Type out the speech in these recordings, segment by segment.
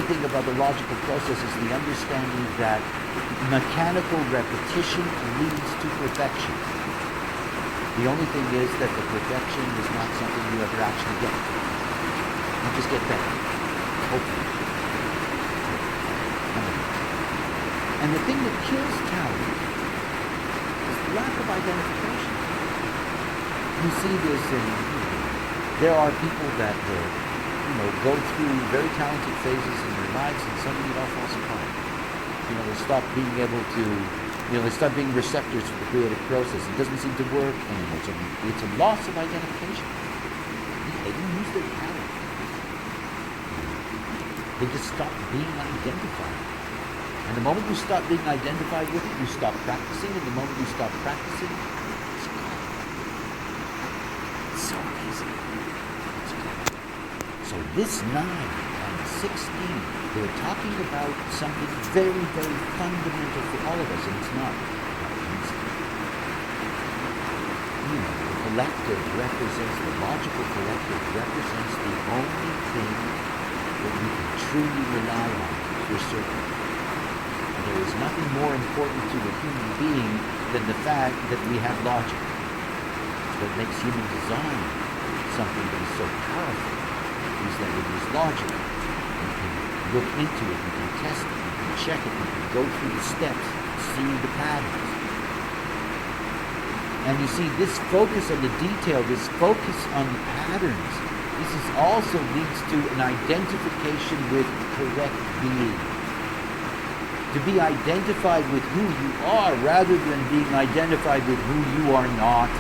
thing about the logical process is the understanding that mechanical repetition leads to perfection. The only thing is that the perfection is not something you ever actually get. You just get better, hopefully. And the thing that kills talent is the lack of identification. You see this in, there are people that go through very talented phases in their lives and suddenly it all falls apart. They stop being able to, they stop being receptors for the creative process. It doesn't seem to work anymore. It's a loss of identification. They didn't use their talent. They just stop being identified. And the moment you stop being identified with it, you stop practicing. And the moment you stop practicing, it's gone. It's so easy. It's gone. So this 9 and 16, they were talking about something very, very fundamental for all of us, and it's not easy. The collective represents, the logical collective represents the only thing that we can truly rely on for certain. And there is nothing more important to a human being than the fact that we have logic. What makes human design something that is so powerful is that it is logical. You can look into it, you can test it, you can check it, you can go through the steps, see the patterns. And you see, this focus on the detail, this focus on the patterns, this also leads to an identification with correct being. To be identified with who you are rather than being identified with who you are not.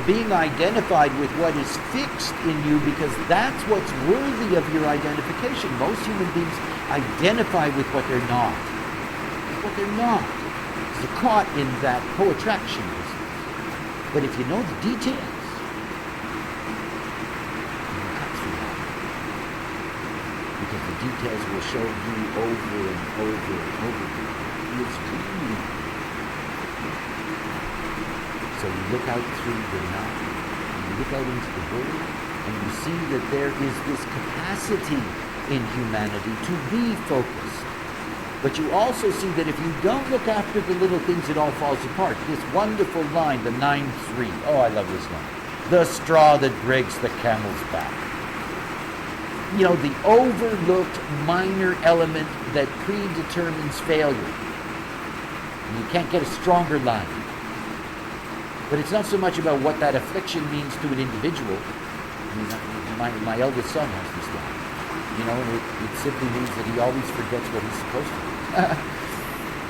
Being identified with what is fixed in you, because that's what's worthy of your identification. Most human beings identify with what they're not. What they're not. They're caught in that co-attraction business. But if you know the details, you can cut through that. Because the details will show you over and over and over again. It's really. So you look out through the night, and you look out into the world, and you see that there is this capacity in humanity to be focused. But you also see that if you don't look after the little things, it all falls apart. This wonderful line, the 9-3. Oh, I love this line. The straw that breaks the camel's back. The overlooked minor element that predetermines failure. And you can't get a stronger line. But it's not so much about what that affliction means to an individual. My eldest son has this line. It simply means that he always forgets what he's supposed to do.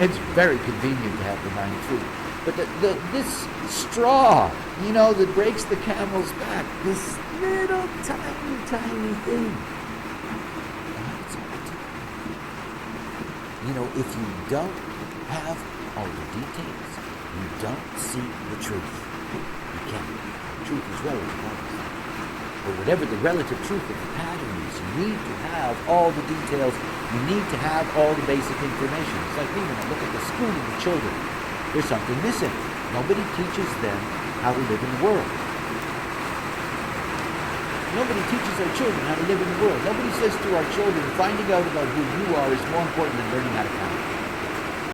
It's very convenient to have the 9-3. But this straw, that breaks the camel's back, this little tiny, tiny thing. If you don't have all the details, you don't see the truth. You can't. The truth is relative, obviously. But whatever the relative truth of the pattern is, you need to have all the details. You need to have all the basic information. It's like me when I look at the school of the children. There's something missing. Nobody teaches them how to live in the world. Nobody teaches our children how to live in the world. Nobody says to our children, finding out about who you are is more important than learning how to count.